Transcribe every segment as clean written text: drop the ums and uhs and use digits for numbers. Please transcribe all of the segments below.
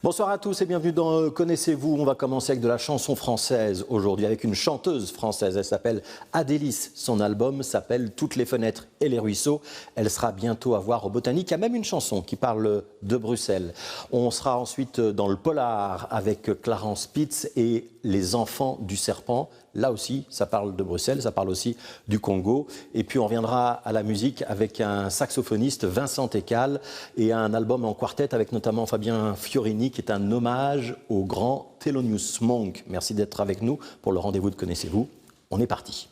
Bonsoir à tous et bienvenue dans Connaissez-vous. On va commencer avec de la chanson française aujourd'hui, avec une chanteuse française. Elle s'appelle Adélis. Son album s'appelle Toutes les fenêtres et les ruisseaux. Elle sera bientôt à voir au Botanique. Il y a même une chanson qui parle de Bruxelles. On sera ensuite dans le polar avec Clarence Pitts et Les enfants du serpent. Là aussi, ça parle de Bruxelles, ça parle aussi du Congo. Et puis on reviendra à la musique avec un saxophoniste, Vincent Tekal, et un album en quartet avec notamment Fabien Fiorini, qui est un hommage au grand Thelonious Monk. Merci d'être avec nous pour le rendez-vous de Connaissez-vous. On est parti.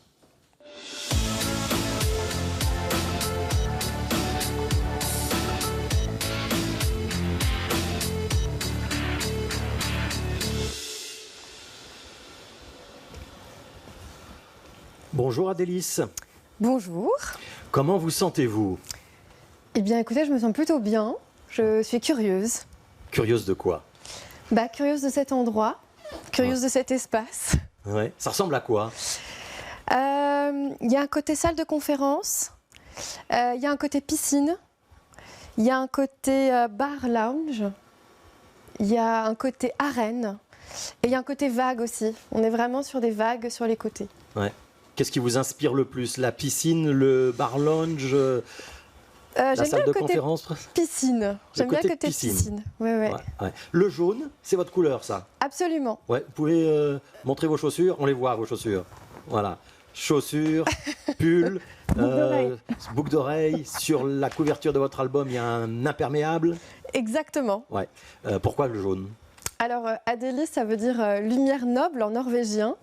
Bonjour Adélis. Bonjour. Comment vous sentez-vous? Eh bien écoutez, je me sens plutôt bien. Je suis curieuse. Curieuse de quoi? Curieuse de cet endroit, curieuse de cet espace. Ouais. Ça ressemble à quoi? Il y a un côté salle de conférence, il y a un côté piscine, il y a un côté bar lounge, il y a un côté arène et il y a un côté vague aussi. On est vraiment sur des vagues sur les côtés. Ouais. Qu'est-ce qui vous inspire le plus? La piscine, le bar lounge, la salle de conférence? Piscine. J'aime bien le côté piscine. Ouais. Ouais. Le jaune, c'est votre couleur, ça? Absolument. Ouais. Vous pouvez montrer vos chaussures? On les voit, vos chaussures. Voilà. Chaussures, pull, boucle d'oreille. Sur la couverture de votre album, il y a un imperméable. Exactement. Ouais. Pourquoi le jaune? Alors, Adélis, ça veut dire lumière noble en norvégien.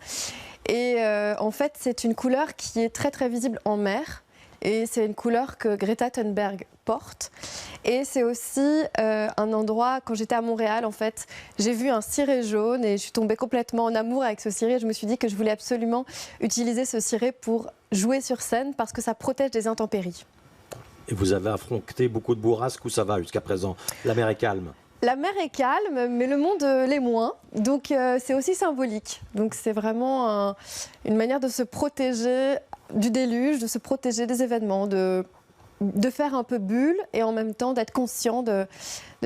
Et en fait, c'est une couleur qui est très très visible en mer. Et c'est une couleur que Greta Thunberg porte. Et c'est aussi un endroit, quand j'étais à Montréal, en fait, j'ai vu un ciré jaune et je suis tombée complètement en amour avec ce ciré. Je me suis dit que je voulais absolument utiliser ce ciré pour jouer sur scène parce que ça protège des intempéries. Et vous avez affronté beaucoup de bourrasques, où ça va jusqu'à présent? La mer est calme? La mer est calme, mais le monde l'est moins. Donc c'est aussi symbolique. Donc c'est vraiment une manière de se protéger du déluge, de se protéger des événements, de faire un peu bulle et en même temps d'être conscient de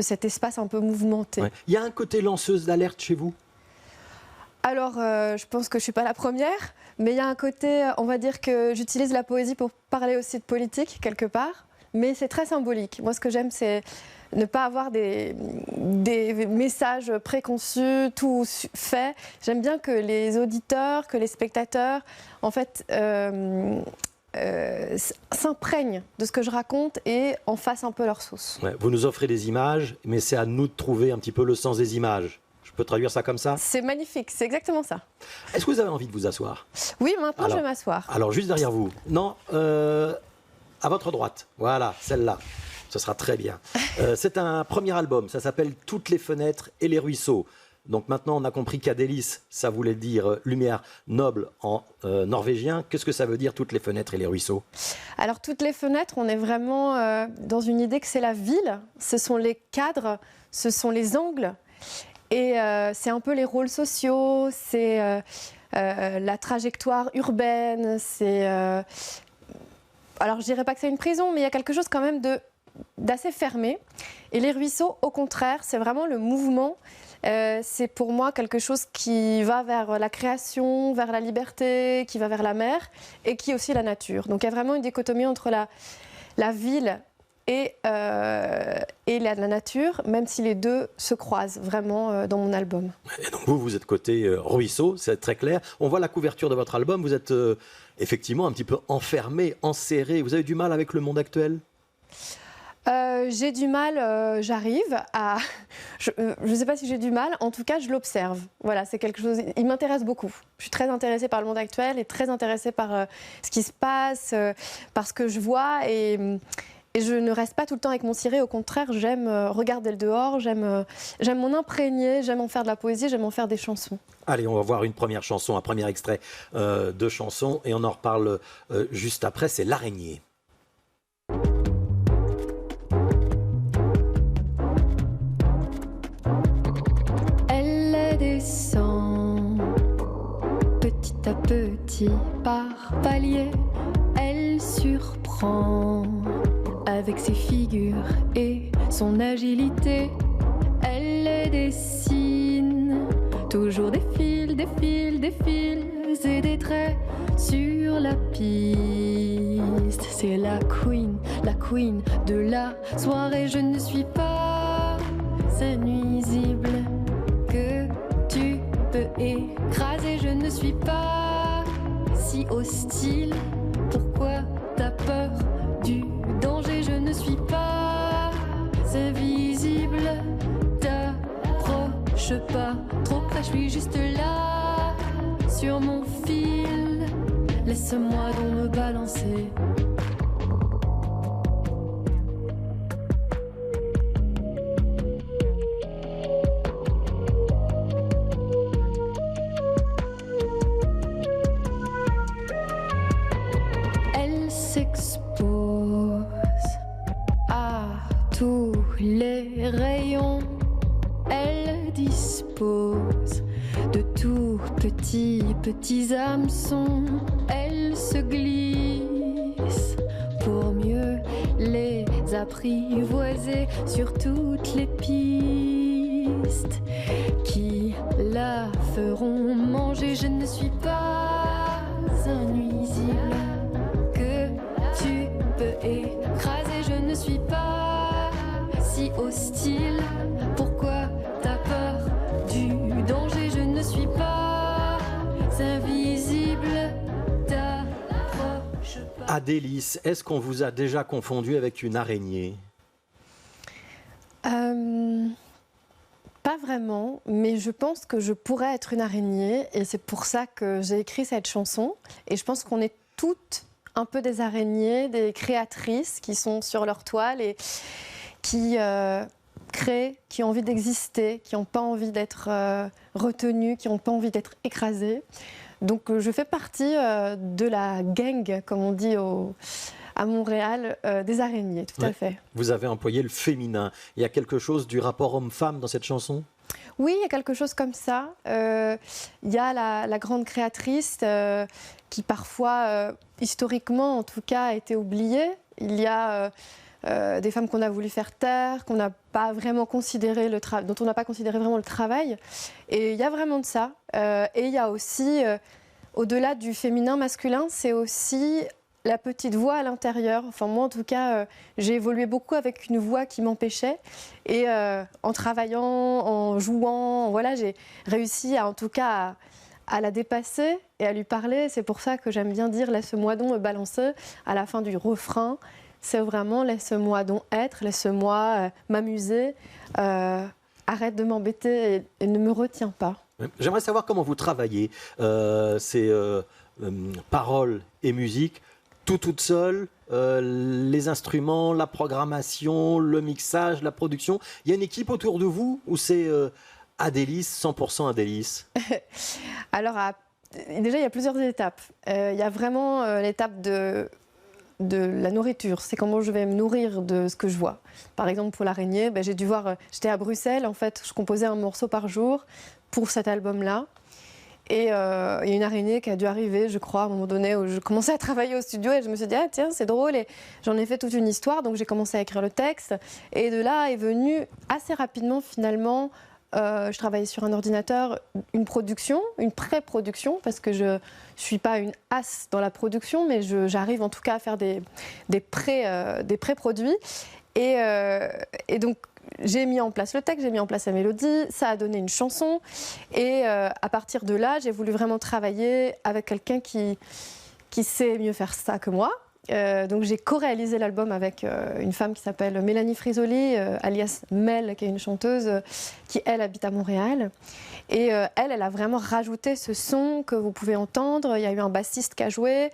cet espace un peu mouvementé. Ouais. Il y a un côté lanceuse d'alerte chez vous? Alors, je pense que je ne suis pas la première, mais il y a un côté, on va dire que j'utilise la poésie pour parler aussi de politique, quelque part. Mais c'est très symbolique. Moi, ce que j'aime, c'est ne pas avoir des messages préconçus, tout fait. J'aime bien que les auditeurs, que les spectateurs, en fait, s'imprègnent de ce que je raconte et en fassent un peu leur sauce. Ouais, vous nous offrez des images, mais c'est à nous de trouver un petit peu le sens des images. Je peux traduire ça comme ça? C'est magnifique, c'est exactement ça. Est-ce que vous avez envie de vous asseoir? Oui, maintenant je vais m'asseoir. Alors, juste derrière vous. Non, à votre droite. Voilà, celle-là. Ce sera très bien. C'est un premier album, ça s'appelle Toutes les fenêtres et les ruisseaux. Donc maintenant, on a compris qu'Adélis, ça voulait dire lumière noble en norvégien. Qu'est-ce que ça veut dire, toutes les fenêtres et les ruisseaux? Alors, toutes les fenêtres, on est vraiment dans une idée que c'est la ville. Ce sont les cadres, ce sont les angles. Et c'est un peu les rôles sociaux, c'est la trajectoire urbaine, c'est... Alors, je dirais pas que c'est une prison, mais il y a quelque chose quand même d'assez fermé. Et les ruisseaux, au contraire, c'est vraiment le mouvement. C'est pour moi quelque chose qui va vers la création, vers la liberté, qui va vers la mer et qui est aussi la nature. Donc il y a vraiment une dichotomie entre la ville et la nature, même si les deux se croisent vraiment dans mon album. Et donc vous êtes côté ruisseau, c'est très clair. On voit la couverture de votre album, vous êtes effectivement un petit peu enfermé, enserré. Vous avez du mal avec le monde actuel? J'ai du mal, j'arrive à... Je ne sais pas si j'ai du mal, en tout cas je l'observe. Voilà, c'est quelque chose... Il m'intéresse beaucoup. Je suis très intéressée par le monde actuel et très intéressée par ce qui se passe, par ce que je vois et je ne reste pas tout le temps avec mon ciré, au contraire, j'aime regarder le dehors, j'aime m'en imprégner, j'aime en faire de la poésie, j'aime en faire des chansons. Allez, on va voir une première chanson, un premier extrait de chanson et on en reparle juste après, c'est L'araignée. Elle descend petit à petit par palier, elle surprend avec ses figures et son agilité. Elle elle dessine toujours des fils, des fils, des fils et des traits sur la piste. C'est la queen de la soirée. Je ne suis pas nuisible que tu peux écraser. Je ne suis pas si hostile. Pourquoi t'as peur du danger? Je ne suis pas invisible. T'approche pas trop près, je suis juste là sur mon fil. Laisse-moi donc me balancer. Elle s'expose à tous les rayons. Elle dispose de tout petits hameçons. Elle se glisse pour mieux les apprivoiser sur toutes les pistes qui la feront manger. Je ne suis pas un nuisible que tu peux écraser. Je ne suis pas si hostile. Pourquoi t'as peur du danger? Je ne suis pas invisible. T'approche pas. Adélis, est-ce qu'on vous a déjà confondu avec une araignée? Pas vraiment, mais je pense que je pourrais être une araignée et c'est pour ça que j'ai écrit cette chanson. Et je pense qu'on est toutes un peu des araignées, des créatrices qui sont sur leur toile et qui créent, qui ont envie d'exister, qui n'ont pas envie d'être retenues, qui n'ont pas envie d'être écrasées. Donc je fais partie de la gang, comme on dit à Montréal, des araignées, tout à fait. Vous avez employé le féminin. Il y a quelque chose du rapport homme-femme dans cette chanson? Oui, il y a quelque chose comme ça. Il y a la grande créatrice qui parfois, historiquement en tout cas, a été oubliée. Il y a des femmes qu'on a voulu faire taire, qu'on n'a pas vraiment considéré dont on n'a pas considéré vraiment le travail. Et il y a vraiment de ça. Et il y a aussi, au-delà du féminin-masculin, c'est aussi la petite voix à l'intérieur. Enfin, moi, en tout cas, j'ai évolué beaucoup avec une voix qui m'empêchait. Et en travaillant, en jouant, voilà, j'ai réussi, en tout cas, à la dépasser et à lui parler. C'est pour ça que j'aime bien dire « laisse-moi donc me balancer » à la fin du refrain. C'est vraiment « laisse-moi donc être, laisse-moi m'amuser, arrête de m'embêter et ne me retiens pas ». J'aimerais savoir comment vous travaillez ces paroles et musique, toute seule, les instruments, la programmation, le mixage, la production. Il y a une équipe autour de vous ou c'est Adélis, 100% Adélis? Alors, déjà, il y a plusieurs étapes. Il y a vraiment l'étape de la nourriture. C'est comment je vais me nourrir de ce que je vois. Par exemple, pour l'araignée, j'ai dû voir... J'étais à Bruxelles, en fait, je composais un morceau par jour pour cet album-là. Et il y a une araignée qui a dû arriver, je crois, à un moment donné, où je commençais à travailler au studio et je me suis dit, ah tiens, c'est drôle. Et j'en ai fait toute une histoire, donc j'ai commencé à écrire le texte. Et de là est venue assez rapidement, finalement, je travaillais sur un ordinateur, une production, une pré-production, parce que je ne suis pas une as dans la production, mais j'arrive en tout cas à faire des pré-produits. Et donc, j'ai mis en place le texte, j'ai mis en place la mélodie, ça a donné une chanson. Et à partir de là, j'ai voulu vraiment travailler avec quelqu'un qui sait mieux faire ça que moi. Donc j'ai co-réalisé l'album avec une femme qui s'appelle Mélanie Frisoli, alias Mel, qui est une chanteuse qui, elle, habite à Montréal. Et elle a vraiment rajouté ce son que vous pouvez entendre. Il y a eu un bassiste qui a joué.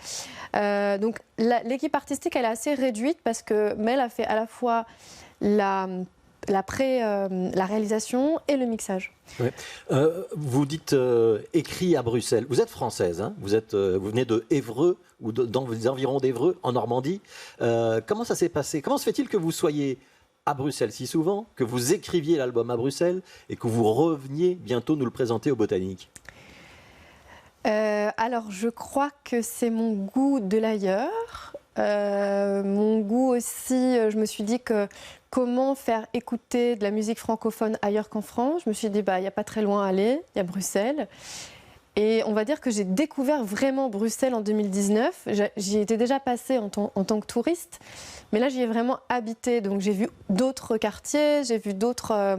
Donc l'équipe artistique, elle est assez réduite parce que Mel a fait à la fois la réalisation et le mixage. Ouais. Vous dites écrit à Bruxelles. Vous êtes française, hein, vous venez de Évreux ou dans les environs d'Évreux, en Normandie. Comment ça s'est passé? Comment se fait-il que vous soyez à Bruxelles si souvent, que vous écriviez l'album à Bruxelles et que vous reveniez bientôt nous le présenter au Botanique? Alors, je crois que c'est mon goût de l'ailleurs. Mon goût aussi, je me suis dit que comment faire écouter de la musique francophone ailleurs qu'en France. Je me suis dit, il n'y a pas très loin à aller, il y a Bruxelles. Et on va dire que j'ai découvert vraiment Bruxelles en 2019. J'y étais déjà passée en tant que touriste, mais là j'y ai vraiment habité. Donc j'ai vu d'autres quartiers, j'ai vu d'autres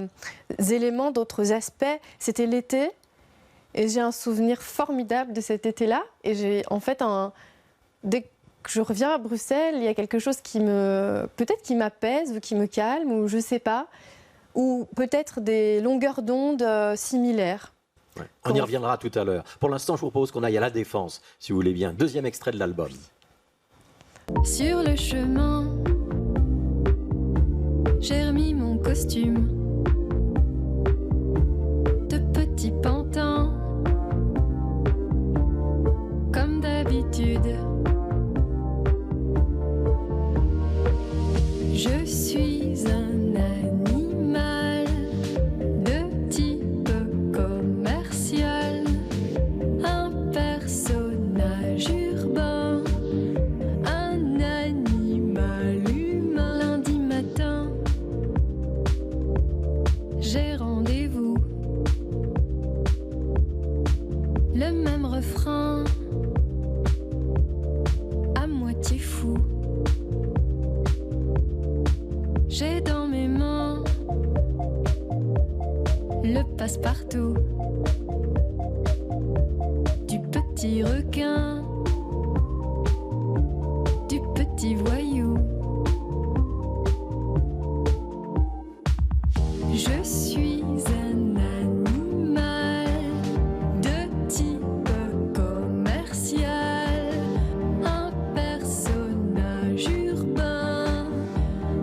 éléments, d'autres aspects. C'était l'été et j'ai un souvenir formidable de cet été-là. Et j'ai en fait, dès que je reviens à Bruxelles, il y a quelque chose peut-être qui m'apaise ou qui me calme, ou je sais pas, ou peut-être des longueurs d'onde similaires. Ouais. On y reviendra tout à l'heure. Pour l'instant, je vous propose qu'on aille à La Défense, si vous voulez bien. Deuxième extrait de l'album. Sur le chemin, j'ai remis mon costume de petit pantin, comme d'habitude. Je suis un animal de type commercial, un personnage urbain, un animal humain. Lundi matin, j'ai rendez-vous. Le même refrain, à moitié fou. J'ai dans mes mains le passe-partout du petit requin, du petit voyou. Je suis un animal de type commercial, un personnage urbain,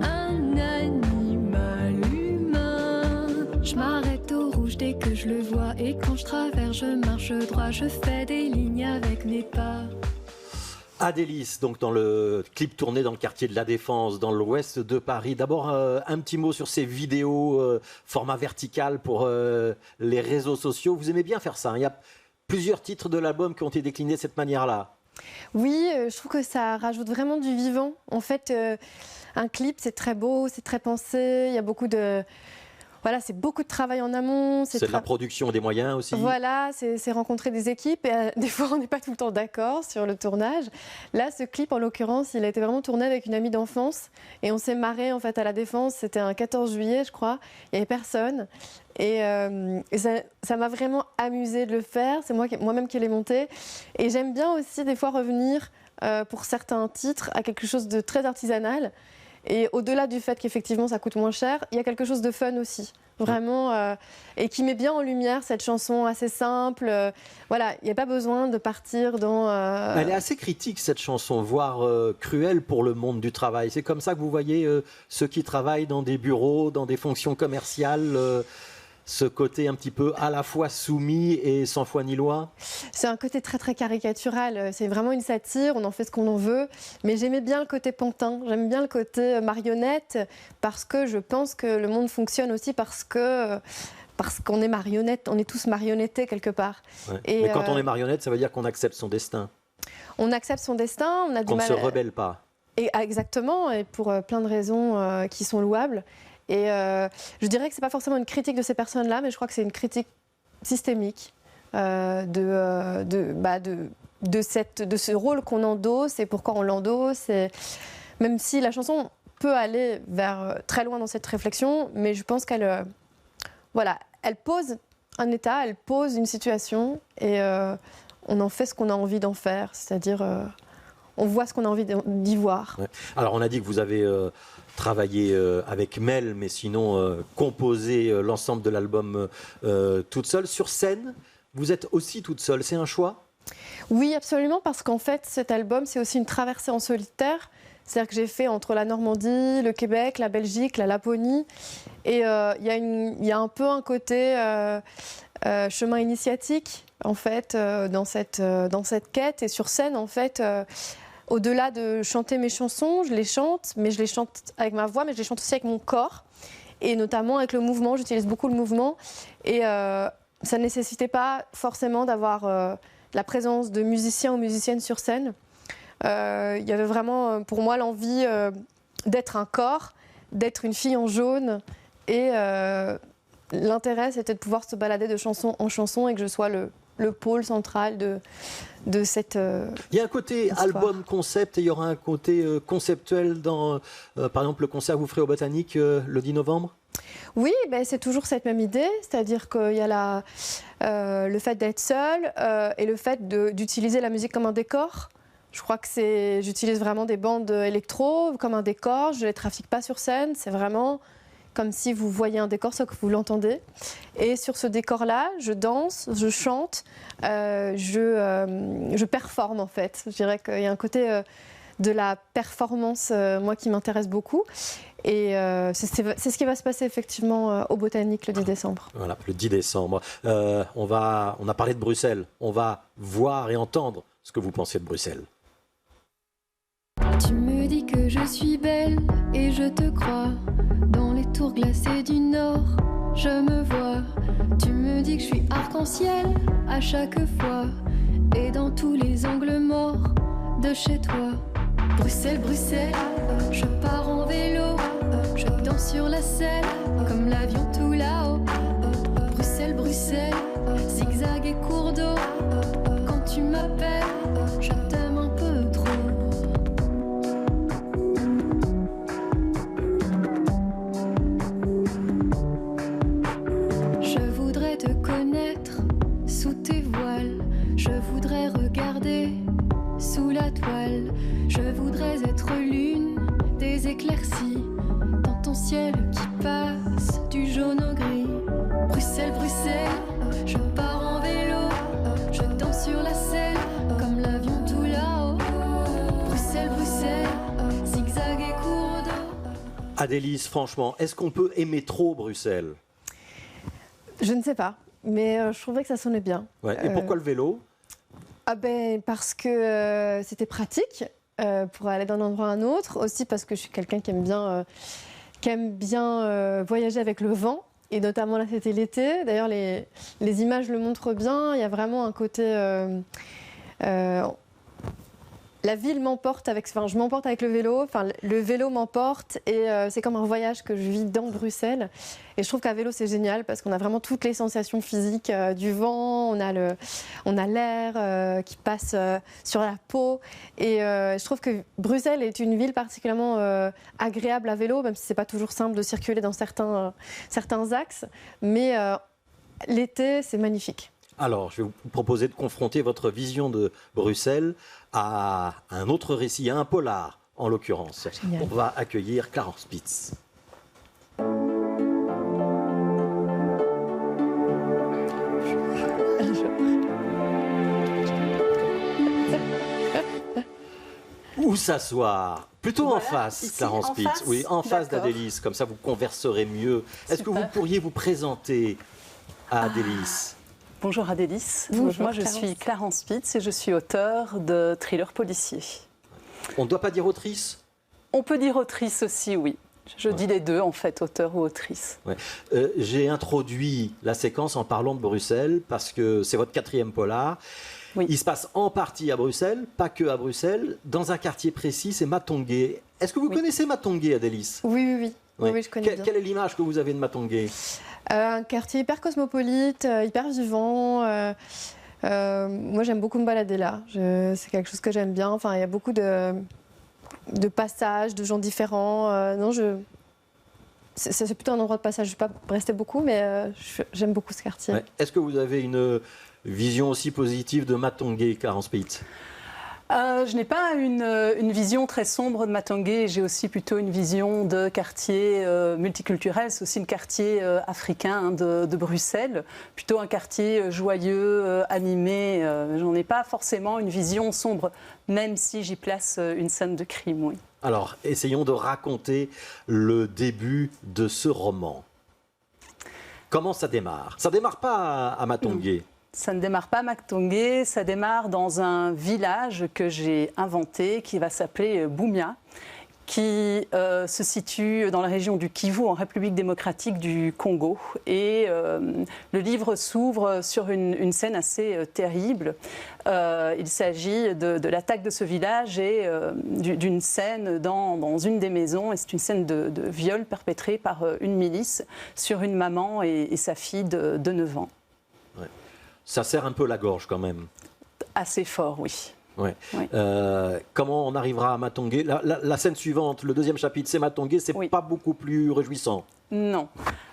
un animal humain. Je m'arrête au rouge dès que je le vois, et quand je traverse, je marche droit, je fais des lignes avec mes pas. Adélis, donc dans le clip tourné dans le quartier de La Défense, dans l'ouest de Paris. D'abord, un petit mot sur ces vidéos format vertical pour les réseaux sociaux. Vous aimez bien faire ça, hein. Il y a plusieurs titres de l'album qui ont été déclinés de cette manière-là. Oui, je trouve que ça rajoute vraiment du vivant. En fait, un clip, c'est très beau, c'est très pensé, il y a beaucoup de... Voilà, c'est beaucoup de travail en amont. C'est de la production et des moyens aussi. Voilà, c'est rencontrer des équipes et des fois on n'est pas tout le temps d'accord sur le tournage. Là, ce clip en l'occurrence, il a été vraiment tourné avec une amie d'enfance et on s'est marré en fait à La Défense. C'était un 14 juillet, je crois. Il n'y avait personne et ça m'a vraiment amusé de le faire. C'est moi-même qui l'ai monté et j'aime bien aussi des fois revenir pour certains titres à quelque chose de très artisanal. Et au-delà du fait qu'effectivement ça coûte moins cher, il y a quelque chose de fun aussi, vraiment, et qui met bien en lumière cette chanson assez simple. Voilà, il n'y a pas besoin de partir dans... Elle est assez critique cette chanson, voire cruelle pour le monde du travail. C'est comme ça que vous voyez ceux qui travaillent dans des bureaux, dans des fonctions commerciales, ce côté un petit peu à la fois soumis et sans foi ni loi? C'est un côté très très caricatural, c'est vraiment une satire, on en fait ce qu'on en veut, mais j'aimais bien le côté pantin, j'aime bien le côté marionnette, parce que je pense que le monde fonctionne aussi parce qu'on est marionnette, on est tous marionnettés quelque part. Ouais. Mais quand on est marionnette, ça veut dire qu'on accepte son destin. On accepte son destin, on a du mal... On ne se rebelle pas. Et, exactement, et pour plein de raisons qui sont louables. Et je dirais que ce n'est pas forcément une critique de ces personnes-là, mais je crois que c'est une critique systémique de ce rôle qu'on endosse et pourquoi on l'endosse. Même si la chanson peut aller vers très loin dans cette réflexion, mais je pense qu'elle elle pose un état, elle pose une situation et on en fait ce qu'on a envie d'en faire, c'est-à-dire on voit ce qu'on a envie d'y voir. Ouais. Alors on a dit que vous avez... travaillé avec Mel, mais sinon composé l'ensemble de l'album toute seule. Sur scène, vous êtes aussi toute seule. C'est un choix? Oui, absolument, parce qu'en fait, cet album, c'est aussi une traversée en solitaire. C'est-à-dire que j'ai fait entre la Normandie, le Québec, la Belgique, la Laponie. Et il y a un peu un côté chemin initiatique, en fait, dans cette quête. Et sur scène, en fait... au-delà de chanter mes chansons, je les chante, mais je les chante avec ma voix, mais je les chante aussi avec mon corps, et notamment avec le mouvement. J'utilise beaucoup le mouvement, et ça ne nécessitait pas forcément d'avoir la présence de musiciens ou musiciennes sur scène. Il y avait vraiment pour moi l'envie d'être un corps, d'être une fille en jaune et l'intérêt c'était de pouvoir se balader de chanson en chanson et que je sois le pôle central de cette Il y a un côté histoire. album concept et il y aura un côté conceptuel dans, par exemple, le concert que vous ferez au Botanique le 10 novembre. Oui, ben, c'est toujours cette même idée, c'est-à-dire qu'il y a le fait d'être seule et le fait d'utiliser la musique comme un décor. Je crois que j'utilise vraiment des bandes électro comme un décor, je ne les trafique pas sur scène, c'est vraiment comme si vous voyez un décor, sauf que vous l'entendez. Et sur ce décor-là, je danse, je chante, je performe en fait. Je dirais qu'il y a un côté de la performance, moi, qui m'intéresse beaucoup. Et c'est ce qui va se passer effectivement au Botanique le 10 décembre. Voilà, le 10 décembre. On a parlé de Bruxelles. On va voir et entendre ce que vous pensez de Bruxelles. Tu me dis que je suis belle et je te crois. Dans les tours glacées du Nord, je me vois. Tu me dis que je suis arc-en-ciel à chaque fois. Et dans tous les angles morts de chez toi. Bruxelles, Bruxelles, je pars en vélo. Je danse sur la selle comme l'avion tout là-haut. Bruxelles, Bruxelles, zigzag et cours d'eau. Quand tu m'appelles, je t'aime un peu trop. Je voudrais te connaître sous tes voiles. Je voudrais regarder sous la toile. Je voudrais être l'une des éclaircies dans ton ciel qui passe du jaune au gris. Bruxelles, Bruxelles, je pars en vélo. Je danse sur la selle comme l'avion tout là-haut. Bruxelles, Bruxelles, zigzag et cours d'eau. Adélis, franchement, est-ce qu'on peut aimer trop Bruxelles? Je ne sais pas, mais je trouvais que ça sonnait bien. Ouais. Et pourquoi le vélo? Ah ben, parce que c'était pratique pour aller d'un endroit à un autre. Aussi parce que je suis quelqu'un qui aime bien voyager avec le vent. Et notamment là, c'était l'été. D'ailleurs, les images le montrent bien. Il y a vraiment un côté... la ville m'emporte je m'emporte avec le vélo. Enfin, le vélo m'emporte et c'est comme un voyage que je vis dans Bruxelles. Et je trouve qu'à vélo, c'est génial parce qu'on a vraiment toutes les sensations physiques du vent. On a l'air qui passe sur la peau. Et je trouve que Bruxelles est une ville particulièrement agréable à vélo, même si c'est pas toujours simple de circuler dans certains axes. Mais l'été, c'est magnifique. Alors, je vais vous proposer de confronter votre vision de Bruxelles à un autre récit, à un polar en l'occurrence. Génial. On va accueillir Clarence Spitz. Où s'asseoir? Plutôt en face, ici, Clarence en Spitz. face. Oui, en face D'accord. d'Adélis, comme ça vous converserez mieux. Est-ce que vous Super. pourriez vous présenter à Adélis? Bonjour Adélis. Bonjour, Moi je Clarence. suis Clarence Spitz et je suis auteure de thrillers policiers. On ne doit pas dire autrice? On peut dire autrice aussi, oui. Je dis les deux en fait, auteur ou autrice. Ouais. J'ai introduit la séquence en parlant de Bruxelles parce que c'est votre 4e polar. Oui. Il se passe en partie à Bruxelles, pas que à Bruxelles, dans un quartier précis, c'est Matongué. Est-ce que vous Oui. connaissez Matongué, Adélis? Oui, Oui. je connais bien. Quelle est l'image que vous avez de Matongué? Un quartier hyper cosmopolite, hyper vivant. Moi, j'aime beaucoup me balader là. C'est quelque chose que j'aime bien. Enfin, il y a beaucoup de passages, de gens différents. C'est plutôt un endroit de passage. Je ne vais pas rester beaucoup, mais j'aime beaucoup ce quartier. Ouais. Est-ce que vous avez une vision aussi positive de Matongué, Clarence Spitz? Je n'ai pas une vision très sombre de Matongué, j'ai aussi plutôt une vision de quartier multiculturel, c'est aussi le quartier africain de Bruxelles, plutôt un quartier joyeux, animé, j'en ai pas forcément une vision sombre, même si j'y place une scène de crime, oui. Alors, essayons de raconter le début de ce roman. Comment ça démarre? Ça démarre pas à Matongué. Ça ne démarre pas à Matongué, ça démarre dans un village que j'ai inventé qui va s'appeler Boumia, qui se situe dans la région du Kivu, en République démocratique du Congo. Et le livre s'ouvre sur une scène assez terrible. Il s'agit de l'attaque de ce village et d'une scène dans une des maisons. Et c'est une scène de viol perpétrée par une milice sur une maman et sa fille de 9 ans. Ouais. Ça serre un peu la gorge quand même. Assez fort, oui. Ouais. Oui. Comment on arrivera à Matongé? La scène suivante, le deuxième chapitre, c'est Matongé, c'est Oui. pas beaucoup plus réjouissant. Non.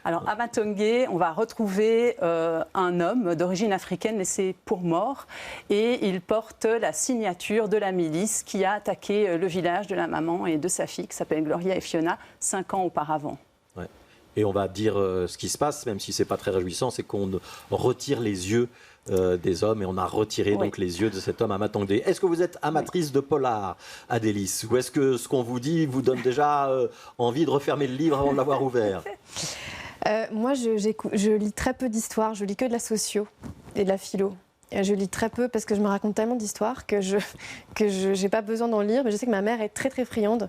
Alors à Matongé, on va retrouver un homme d'origine africaine laissé pour mort et il porte la signature de la milice qui a attaqué le village de la maman et de sa fille qui s'appelle Gloria et Fiona 5 ans auparavant. Ouais. Et on va dire ce qui se passe, même si c'est pas très réjouissant, c'est qu'on retire les yeux des hommes et on a retiré donc les yeux de cet homme à Matongé. Est-ce que vous êtes amatrice de polar, Adélis, ou est-ce que ce qu'on vous dit vous donne déjà envie de refermer le livre avant de l'avoir ouvert? Moi, je lis très peu d'histoires, je lis que de la socio et de la philo. Je lis très peu parce que je me raconte tellement d'histoires que je n'ai pas besoin d'en lire. Mais je sais que ma mère est très très friande.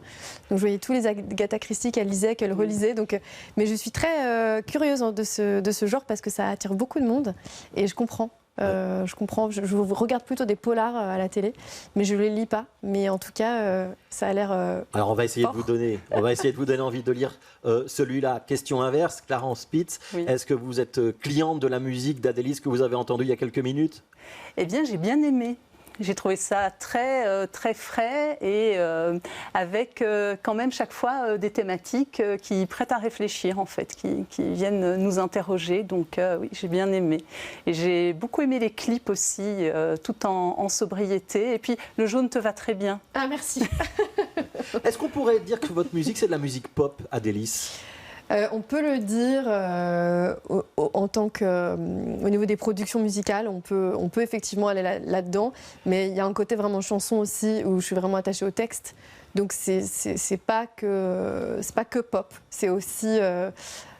Donc je voyais tous les Agatha Christie qu'elle lisait, qu'elle relisait. Donc, mais je suis très curieuse de ce genre parce que ça attire beaucoup de monde. Et je comprends. Je regarde plutôt des polars à la télé, mais je ne les lis pas. Mais en tout cas, ça a l'air Alors on va essayer fort. de vous donner envie de lire celui-là. Question inverse, Clarence Pitts. Oui. Est-ce que vous êtes cliente de la musique d'Adélis que vous avez entendue il y a quelques minutes? Eh bien, j'ai bien aimé. J'ai trouvé ça très, très frais et avec quand même chaque fois des thématiques qui prêtent à réfléchir en fait, qui viennent nous interroger. Donc oui, j'ai bien aimé. Et j'ai beaucoup aimé les clips aussi, tout en sobriété. Et puis le jaune te va très bien. Ah, merci. Est-ce qu'on pourrait dire que votre musique c'est de la musique pop, Adélis? On peut le dire en tant que, au niveau des productions musicales, on peut effectivement aller là-dedans, mais il y a un côté vraiment chanson aussi où je suis vraiment attachée au texte. Donc c'est pas que pop, c'est aussi,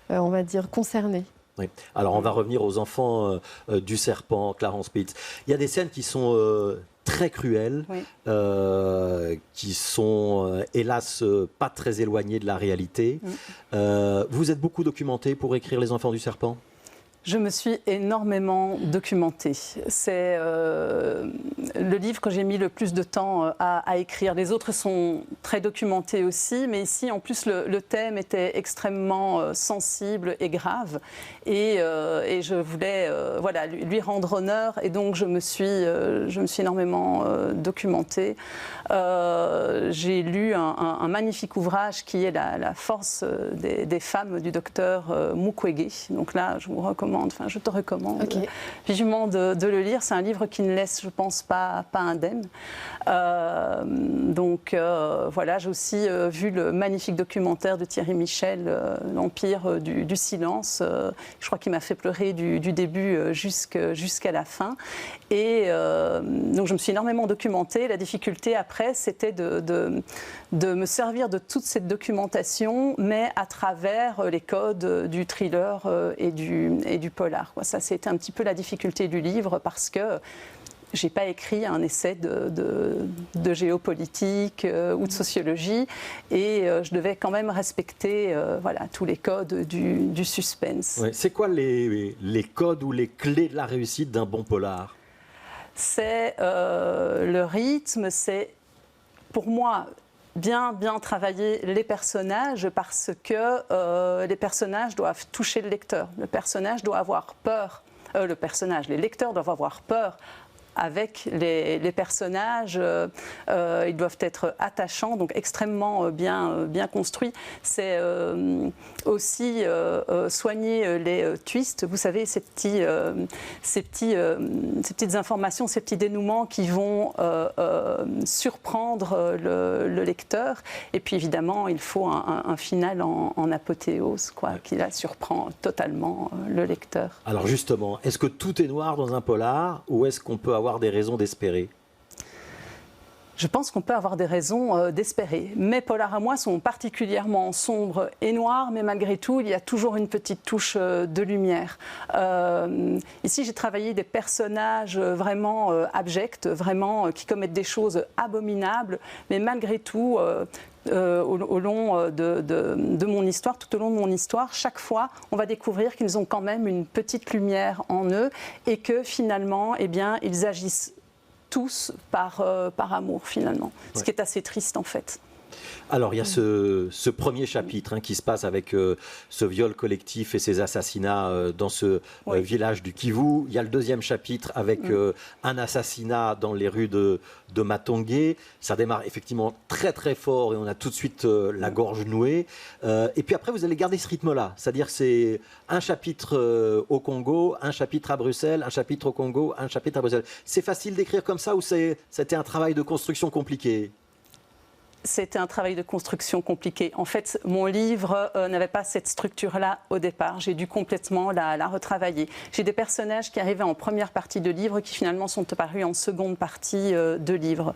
on va dire, concerné. Oui. Alors on va revenir aux enfants du serpent, Clarence Pitts. Il y a des scènes qui sont très cruelles, Oui. qui sont hélas pas très éloignées de la réalité. Vous êtes beaucoup documenté pour écrire Les enfants du serpent? Je me suis énormément documentée. C'est le livre que j'ai mis le plus de temps à écrire. Les autres sont très documentés aussi, mais ici, en plus, le thème était extrêmement sensible et grave. Et je voulais lui rendre honneur. Et donc, je me suis énormément documentée. J'ai lu un magnifique ouvrage qui est La force des femmes du docteur Mukwege. Donc là, je te recommande vivement de le lire. C'est un livre qui ne laisse, je pense, pas indemne. J'ai aussi vu le magnifique documentaire de Thierry Michel, L'Empire du silence. Je crois qu'il m'a fait pleurer du début jusqu'à la fin. Et donc je me suis énormément documentée. La difficulté après, c'était de me servir de toute cette documentation, mais à travers les codes du thriller et du polar. Ça, c'était un petit peu la difficulté du livre parce que je n'ai pas écrit un essai de géopolitique ou de sociologie et je devais quand même respecter tous les codes du suspense. Ouais. C'est quoi les codes ou les clés de la réussite d'un bon polar? C'est le rythme, c'est pour moi bien travailler les personnages parce que les personnages doivent toucher le lecteur. Le personnage doit avoir peur. Les lecteurs doivent avoir peur avec les personnages. Ils doivent être attachants, donc extrêmement bien construits. C'est aussi soigner les twists. Vous savez, ces petites informations, ces petits dénouements qui vont surprendre le lecteur. Et puis évidemment, il faut un final en apothéose, qui là surprend totalement le lecteur. Alors justement, est-ce que tout est noir dans un polar ou est-ce qu'on peut avoir des raisons d'espérer? Je pense qu'on peut avoir des raisons d'espérer. Mes polars à moi sont particulièrement sombres et noirs, mais malgré tout, il y a toujours une petite touche de lumière. Ici, j'ai travaillé des personnages vraiment abjects, vraiment qui commettent des choses abominables, mais malgré tout, au long de mon histoire, tout au long de mon histoire, chaque fois, on va découvrir qu'ils ont quand même une petite lumière en eux et que finalement, eh bien, ils agissent tous par amour finalement, ce qui est assez triste en fait. Alors, il y a ce premier chapitre qui se passe avec ce viol collectif et ces assassinats dans ce village du Kivu. Il y a le deuxième chapitre avec un assassinat dans les rues de Matongué. Ça démarre effectivement très très fort et on a tout de suite la gorge nouée. Et puis après, vous allez garder ce rythme-là. C'est-à-dire que c'est un chapitre au Congo, un chapitre à Bruxelles, un chapitre au Congo, un chapitre à Bruxelles. C'est facile d'écrire comme ça ou c'était un travail de construction compliqué ? C'était un travail de construction compliqué. En fait, mon livre n'avait pas cette structure-là au départ. J'ai dû complètement la retravailler. J'ai des personnages qui arrivaient en première partie de livre qui finalement sont apparus en seconde partie de livre.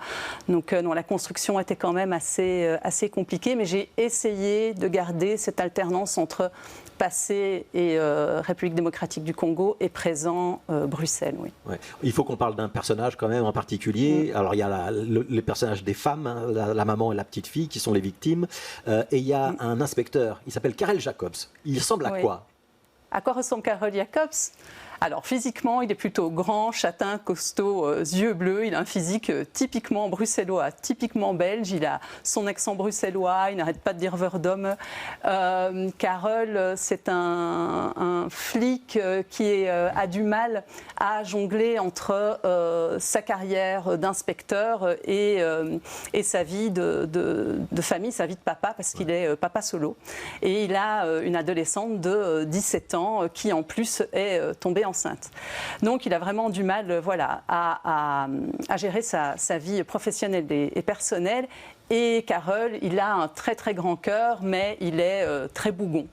Donc non, la construction était quand même assez compliquée, mais j'ai essayé de garder cette alternance entre passé et République démocratique du Congo et présent Bruxelles. Oui. Ouais. Il faut qu'on parle d'un personnage quand même en particulier. Alors il y a les personnages des femmes, la maman et la petite fille qui sont les victimes. Et il y a un inspecteur, il s'appelle Karel Jacobs. Il ressemble à quoi ? À quoi ressemble Karel Jacobs ? Alors physiquement, il est plutôt grand, châtain, costaud, yeux bleus. Il a un physique typiquement bruxellois, typiquement belge. Il a son accent bruxellois, il n'arrête pas de dire Verdum. Karel, c'est un flic qui a du mal à jongler entre sa carrière d'inspecteur et sa vie de famille, sa vie de papa, parce qu'il est papa solo. Et il a une adolescente de 17 ans qui en plus est tombée enceinte. Donc il a vraiment du mal à gérer sa vie professionnelle et personnelle. Et Karel, il a un très très grand cœur, mais il est très bougon.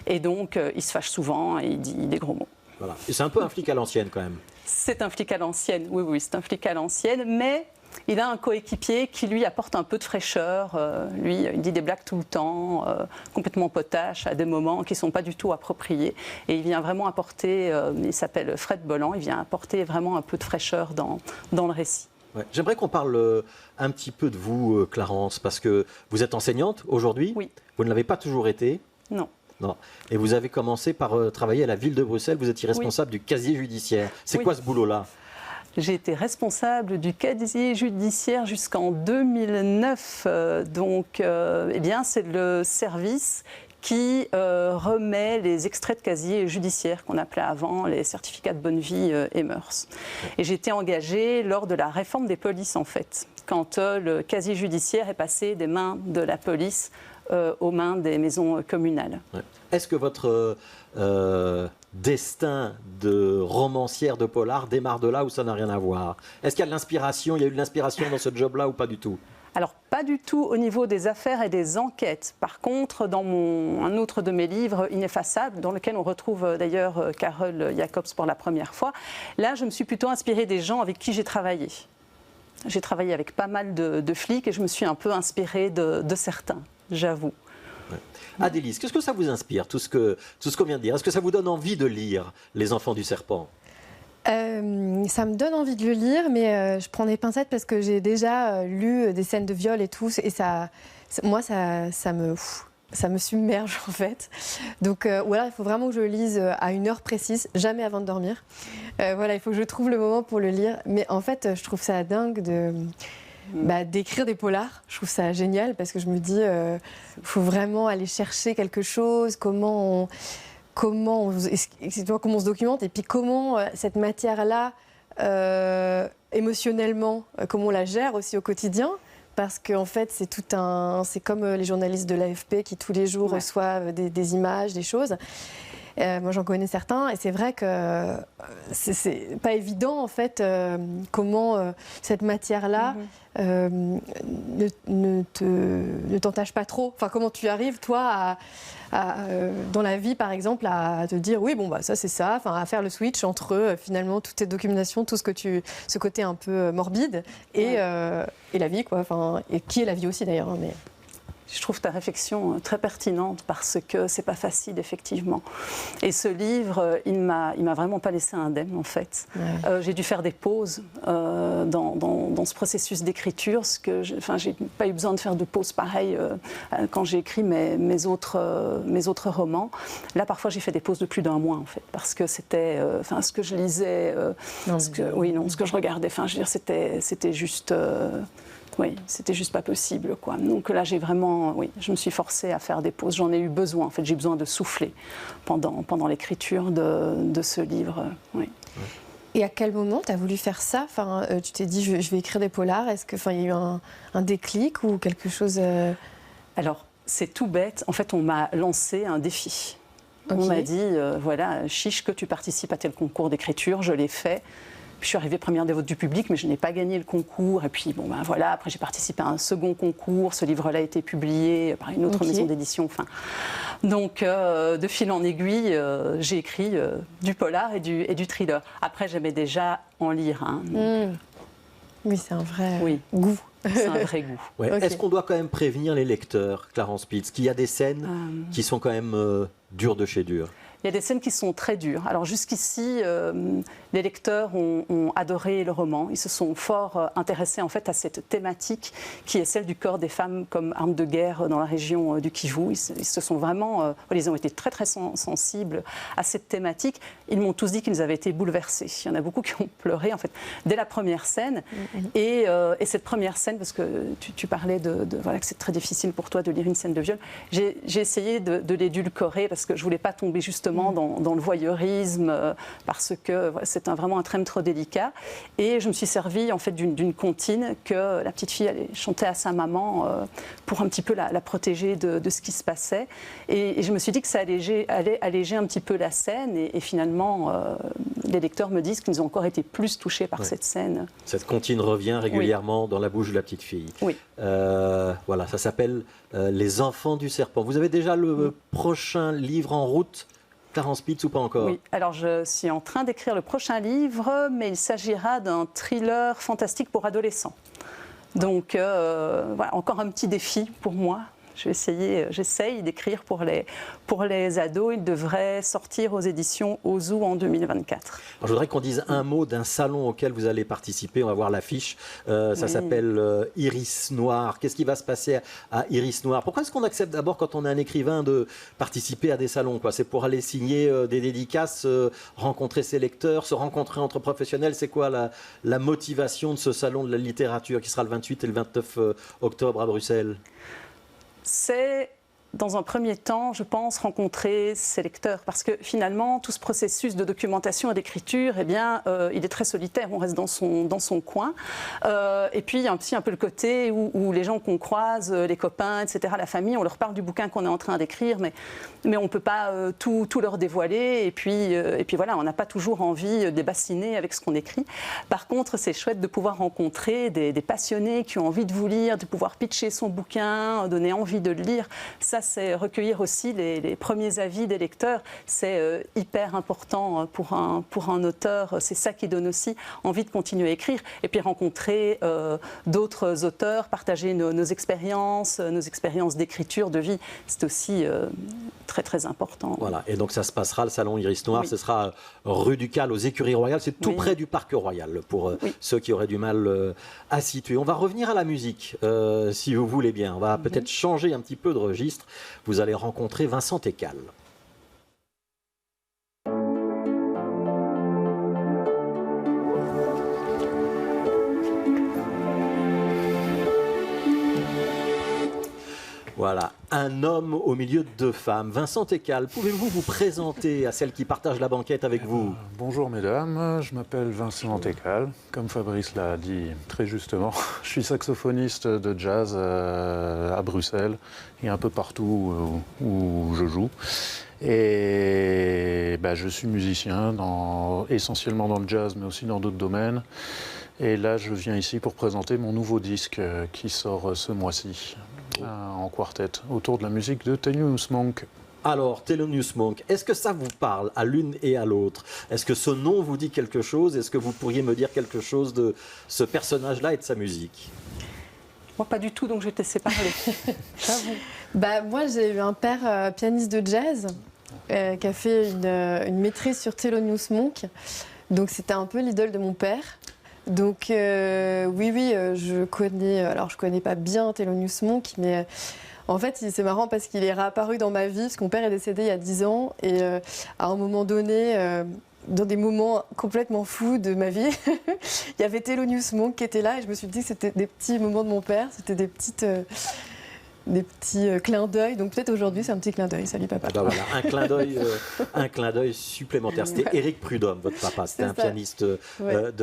Et donc il se fâche souvent et il dit des gros mots. Voilà. Et c'est un peu un flic à l'ancienne quand même. C'est un flic à l'ancienne, oui, c'est un flic à l'ancienne, mais il a un coéquipier qui lui apporte un peu de fraîcheur. Lui, il dit des blagues tout le temps, complètement potaches à des moments qui ne sont pas du tout appropriés. Et il vient vraiment apporter, il s'appelle Fred Bolland, il vient apporter vraiment un peu de fraîcheur dans le récit. Ouais. J'aimerais qu'on parle un petit peu de vous, Clarence, parce que vous êtes enseignante aujourd'hui. Oui. Vous ne l'avez pas toujours été. Non. Non. Et vous avez commencé par travailler à la ville de Bruxelles. Vous étiez responsable du casier judiciaire. C'est quoi ce boulot-là ? J'ai été responsable du casier judiciaire jusqu'en 2009. Eh bien, c'est le service qui remet les extraits de casier judiciaire qu'on appelait avant les certificats de bonne vie et mœurs. Et j'ai été engagée lors de la réforme des polices, en fait, quand le casier judiciaire est passé des mains de la police aux mains des maisons communales. Ouais. Est-ce que votre destin de romancière de polar démarre de là ou ça n'a rien à voir ? Est-ce qu'il y a de l'inspiration, il y a eu de l'inspiration dans ce job-là ou pas du tout ? Alors, pas du tout au niveau des affaires et des enquêtes. Par contre, dans un autre de mes livres, Ineffaçable, dans lequel on retrouve d'ailleurs Karel Jacobs pour la première fois, là, je me suis plutôt inspirée des gens avec qui j'ai travaillé. J'ai travaillé avec pas mal de flics et je me suis un peu inspirée de certains, j'avoue. Ouais. Adélise, qu'est-ce que ça vous inspire, tout ce qu'on vient de dire ? Est-ce que ça vous donne envie de lire Les Enfants du Serpent ? Ça me donne envie de le lire, mais je prends des pincettes parce que j'ai déjà lu des scènes de viol et tout, et ça me submerge en fait. Donc, ou alors il faut vraiment que je le lise à une heure précise, jamais avant de dormir. Il faut que je trouve le moment pour le lire. Mais en fait, je trouve ça dingue d'écrire des polars. Je trouve ça génial parce que je me dis, faut vraiment aller chercher quelque chose, comment on se documente et puis comment cette matière-là, émotionnellement, comment on la gère aussi au quotidien. Parce qu'en fait, c'est comme les journalistes de l'AFP qui tous les jours reçoivent des images, des choses. Moi, j'en connais certains et c'est vrai que c'est pas évident en fait comment cette matière-là ne t'entache pas trop. Enfin, comment tu arrives toi dans la vie, par exemple, à te dire oui, bon bah ça c'est ça. Enfin, à faire le switch entre finalement toute cette documentation, tout ce côté un peu morbide et la vie quoi. Enfin, et qui est la vie aussi d'ailleurs. Mais... Je trouve ta réflexion très pertinente parce que c'est pas facile effectivement. Et ce livre, il m'a vraiment pas laissé indemne en fait. Ouais. J'ai dû faire des pauses dans ce processus d'écriture, parce que j'ai pas eu besoin de faire de pauses pareilles quand j'ai écrit mes autres romans. Là, parfois, j'ai fait des pauses de plus d'1 mois en fait, parce que c'était, ce que je lisais, ce que je regardais. Enfin, je veux dire, c'était juste. Oui, c'était juste pas possible, quoi. Donc là, je me suis forcée à faire des pauses. J'en ai eu besoin. En fait, j'ai besoin de souffler pendant l'écriture de ce livre. Oui. Et à quel moment tu as voulu faire ça? Enfin, tu t'es dit, je vais écrire des polars. Est-ce qu'il y a eu un déclic ou quelque chose Alors, c'est tout bête. En fait, on m'a lancé un défi. Okay. On m'a dit, voilà, chiche que tu participes à tel concours d'écriture. Je l'ai fait. Je suis arrivée première des votes du public, mais je n'ai pas gagné le concours. Et puis, voilà, après j'ai participé à un second concours. Ce livre-là a été publié par une autre maison d'édition. Enfin, donc, de fil en aiguille, j'ai écrit du polar et du thriller. Après, j'aimais déjà en lire. Hein, oui, c'est un vrai goût. C'est un vrai goût. Ouais. Okay. Est-ce qu'on doit quand même prévenir les lecteurs, Clarence Pitts, qu'il y a des scènes qui sont quand même dures de chez dur? Il y a des scènes qui sont très dures. Alors jusqu'ici, les lecteurs ont adoré le roman. Ils se sont fort intéressés en fait à cette thématique qui est celle du corps des femmes comme arme de guerre dans la région du Kivu. Ils se sont vraiment, ils ont été très très sensibles à cette thématique. Ils m'ont tous dit qu'ils avaient été bouleversés. Il y en a beaucoup qui ont pleuré en fait dès la première scène. Et cette première scène, parce que tu parlais voilà, que c'est très difficile pour toi de lire une scène de viol, j'ai essayé de l'édulcorer parce que je voulais pas tomber justement dans le voyeurisme, parce que c'est vraiment un thème trop délicat. Et je me suis servie en fait d'une comptine que la petite fille allait chanter à sa maman pour un petit peu la protéger de ce qui se passait. Et je me suis dit que ça allait alléger un petit peu la scène. Et finalement, les lecteurs me disent qu'ils ont encore été plus touchés par cette scène. Cette comptine revient régulièrement dans la bouche de la petite fille. Oui. Voilà, ça s'appelle Les Enfants du Serpent. Vous avez déjà le prochain livre en route, Clarence Pitts, ou pas encore? Oui, alors je suis en train d'écrire le prochain livre, mais il s'agira d'un thriller fantastique pour adolescents. Donc, voilà, encore un petit défi pour moi. J'essaye d'écrire pour les ados. Il devrait sortir aux éditions Ozu en 2024. Alors, je voudrais qu'on dise un mot d'un salon auquel vous allez participer. On va voir l'affiche. Ça s'appelle Iris Noir. Qu'est-ce qui va se passer à Iris Noir? Pourquoi est-ce qu'on accepte d'abord, quand on est un écrivain, de participer à des salons, quoi? C'est pour aller signer des dédicaces, rencontrer ses lecteurs, se rencontrer entre professionnels. C'est quoi la motivation de ce salon de la littérature qui sera le 28 et le 29 octobre à Bruxelles? C'est, dans un premier temps, je pense, rencontrer ses lecteurs. Parce que finalement, tout ce processus de documentation et d'écriture, eh bien, il est très solitaire. On reste dans son coin. Et puis, il y a aussi un peu le côté où les gens qu'on croise, les copains, etc., la famille, on leur parle du bouquin qu'on est en train d'écrire, mais on ne peut pas tout leur dévoiler. Et puis voilà, on n'a pas toujours envie de les bassiner avec ce qu'on écrit. Par contre, c'est chouette de pouvoir rencontrer des passionnés qui ont envie de vous lire, de pouvoir pitcher son bouquin, donner envie de le lire. Ça, c'est recueillir aussi les premiers avis des lecteurs. C'est hyper important pour un auteur. C'est ça qui donne aussi envie de continuer à écrire. Et puis rencontrer d'autres auteurs, partager nos expériences d'écriture, de vie. C'est aussi très, très important. Voilà. Et donc ça se passera, le salon Iris Noir, ce sera rue du Cal, aux Écuries Royales. C'est tout près du Parc Royal, pour ceux qui auraient du mal à situer. On va revenir à la musique, si vous voulez bien. On va peut-être changer un petit peu de registre. Vous allez rencontrer Vincent Ekal. Voilà, un homme au milieu de deux femmes. Vincent Ekal, pouvez-vous vous présenter à celle qui partage la banquette avec vous? Bonjour mesdames, je m'appelle Vincent Ekal. Comme Fabrice l'a dit très justement, je suis saxophoniste de jazz à Bruxelles et un peu partout où je joue. Et je suis musicien, essentiellement dans le jazz, mais aussi dans d'autres domaines. Et là, je viens ici pour présenter mon nouveau disque qui sort ce mois-ci, en quartet, autour de la musique de Thelonious Monk. Alors, Thelonious Monk, est-ce que ça vous parle à l'une et à l'autre? Est-ce que ce nom vous dit quelque chose? Est-ce que vous pourriez me dire quelque chose de ce personnage-là et de sa musique? Moi, pas du tout, donc je vais te laisser parler. J'avoue. Bah, moi, j'ai eu un père pianiste de jazz qui a fait une maîtrise sur Thelonious Monk. Donc, c'était un peu l'idole de mon père. Donc, oui, je connais... Alors, je connais pas bien Thelonious Monk, mais... En fait, c'est marrant parce qu'il est réapparu dans ma vie, parce que mon père est décédé il y a 10 ans. Et à un moment donné, dans des moments complètement fous de ma vie, il y avait Thelonious Monk qui était là. Et je me suis dit que c'était des petits moments de mon père, c'était des petits clins d'œil. Donc peut-être aujourd'hui, c'est un petit clin d'œil. Salut papa. Ah bah voilà, un clin d'œil supplémentaire. C'était Éric Prudhomme, votre papa. C'était un pianiste de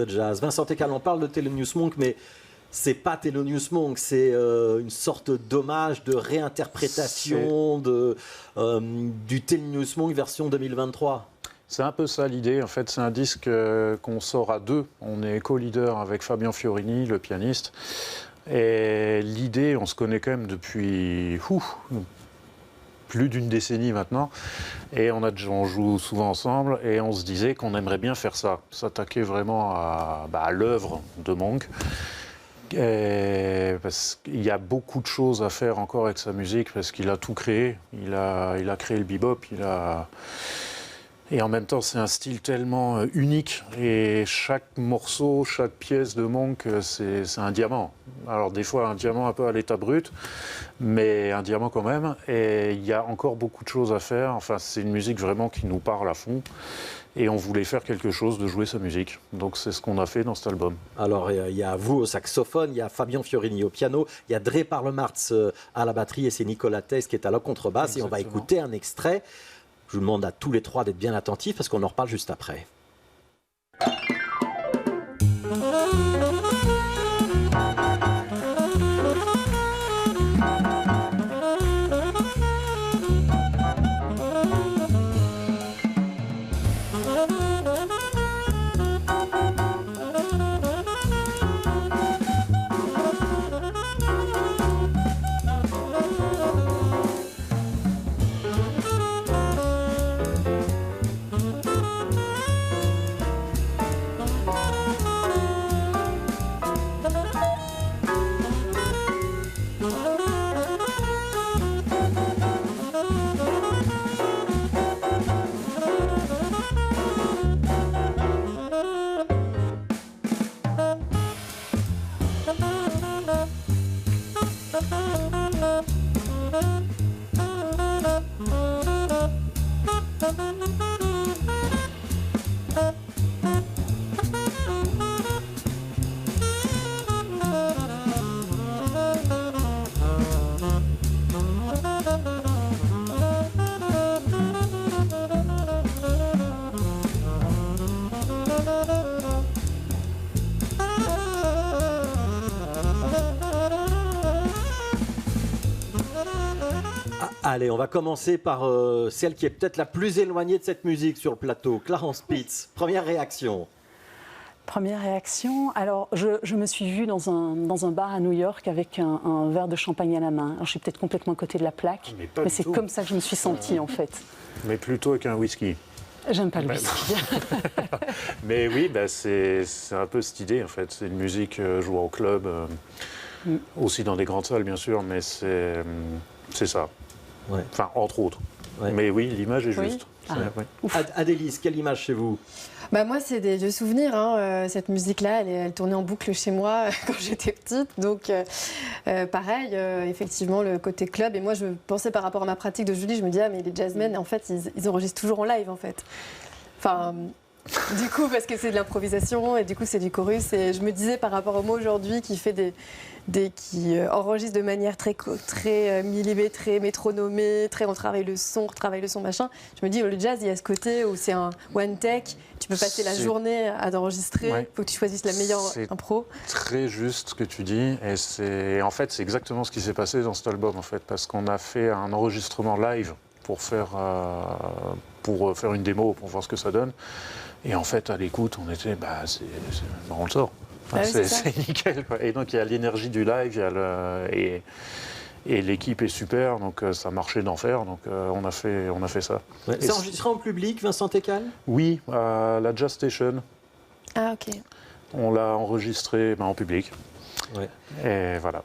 jazz. Vincent Técal, on parle de Thelonious Monk, mais c'est pas Thelonious Monk, c'est une sorte d'hommage, de réinterprétation du Thelonious Monk version 2023. C'est un peu ça l'idée. En fait, c'est un disque qu'on sort à deux. On est co-leader avec Fabien Fiorini, le pianiste. Et l'idée, on se connaît quand même depuis plus d'une décennie maintenant. Et on joue souvent ensemble. Et on se disait qu'on aimerait bien faire ça. S'attaquer vraiment à l'œuvre de Monk. Parce qu'il y a beaucoup de choses à faire encore avec sa musique, parce qu'il a tout créé. Il a créé le bebop, et en même temps c'est un style tellement unique, et chaque morceau, chaque pièce de Monk, c'est un diamant. Alors des fois un diamant un peu à l'état brut, mais un diamant quand même, et il y a encore beaucoup de choses à faire. Enfin, c'est une musique vraiment qui nous parle à fond. Et on voulait faire quelque chose de jouer sa musique. Donc c'est ce qu'on a fait dans cet album. Alors il y a vous au saxophone, il y a Fabien Fiorini au piano, il y a Dre Parlemartz à la batterie et c'est Nicolas Theiss qui est à la contrebasse. Exactement. Et on va écouter un extrait. Je vous demande à tous les trois d'être bien attentifs parce qu'on en reparle juste après. Allez, on va commencer par celle qui est peut-être la plus éloignée de cette musique sur le plateau, Clarence Pitts. Première réaction. Première réaction, alors je me suis vue dans un bar à New York avec un verre de champagne à la main. Alors, je suis peut-être complètement à côté de la plaque, mais c'est comme ça que je me suis sentie en fait. Mais plutôt avec un whisky. J'aime pas le whisky. Mais oui, c'est un peu cette idée en fait. C'est une musique jouée au club, aussi dans des grandes salles bien sûr, mais c'est ça. Ouais. Enfin, entre autres. Ouais. Mais oui, l'image est juste. Adélise, quelle image chez vous? Bah moi, c'est des vieux souvenirs. Hein. Cette musique-là, elle tournait en boucle chez moi quand j'étais petite. Donc, pareil, effectivement, le côté club. Et moi, je pensais par rapport à ma pratique de Julie, je me disais, mais les jazzmen, en fait, ils enregistrent toujours en live, en fait. Enfin, du coup, parce que c'est de l'improvisation et du coup, c'est du chorus. Et je me disais, par rapport au moi aujourd'hui, qui fait qui enregistre de manière très millimétrée, métronomée, on travaille le son, machin. Je me dis, le jazz, il y a ce côté où c'est un one take, tu peux passer la journée à enregistrer, il faut que tu choisisses la meilleure impro. C'est très juste ce que tu dis, et en fait, c'est exactement ce qui s'est passé dans cet album, en fait, parce qu'on a fait un enregistrement live pour faire une démo, pour voir ce que ça donne. Et en fait, à l'écoute, on était, on le sort. Enfin, c'est nickel, quoi. Et donc il y a l'énergie du live, et l'équipe est super, donc ça marchait d'enfer, donc on a fait ça. Ouais. C'est enregistré en public, Vincent Técal? Oui, à la Jazz Station. Ah ok. On l'a enregistré en public. Ouais. Et voilà.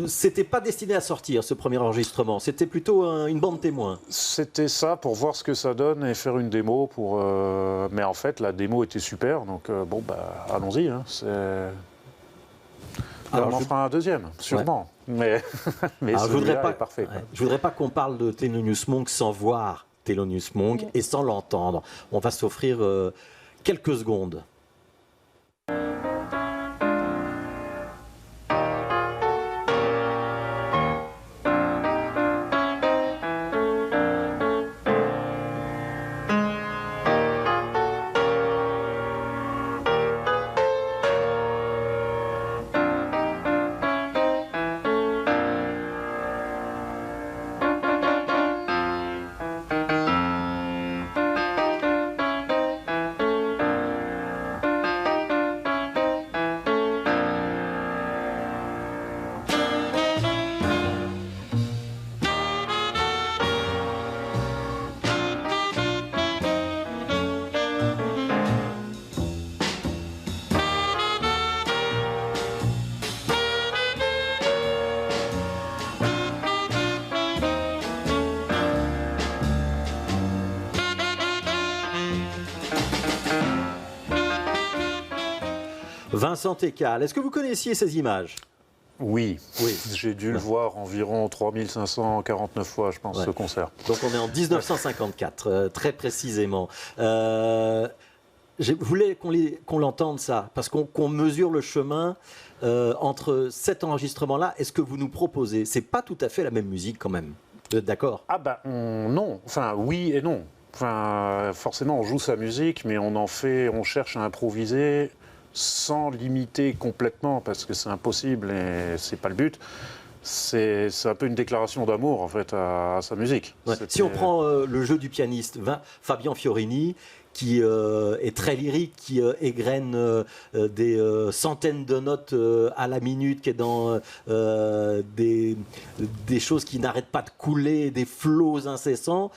C'était pas destiné à sortir, ce premier enregistrement. C'était plutôt une bande témoin. C'était ça, pour voir ce que ça donne et faire une démo. Mais en fait, la démo était super, donc allons-y. Hein, on en fera un deuxième, sûrement. Ouais. Mais celui-là est parfait. Ouais. Je voudrais pas qu'on parle de Thelonious Monk sans voir Thelonious Monk et sans l'entendre. On va s'offrir quelques secondes. Vincent Técal, est-ce que vous connaissiez ces images? Oui. J'ai dû le voir environ 3549 fois, je pense, ce concert. Donc on est en 1954, très précisément. Je voulais qu'on l'entende ça, parce qu'on mesure le chemin entre cet enregistrement-là et ce que vous nous proposez. C'est pas tout à fait la même musique quand même. Vous êtes d'accord? Non. Enfin, oui et non. Enfin, forcément, on joue sa musique, mais on cherche à improviser sans limiter complètement, parce que c'est impossible et c'est pas le but. C'est un peu une déclaration d'amour en fait à sa musique. Ouais. Si on prend le jeu du pianiste Fabien Fiorini, qui est très lyrique, qui égrène des centaines de notes à la minute, qui est dans des choses qui n'arrêtent pas de couler, des flots incessants.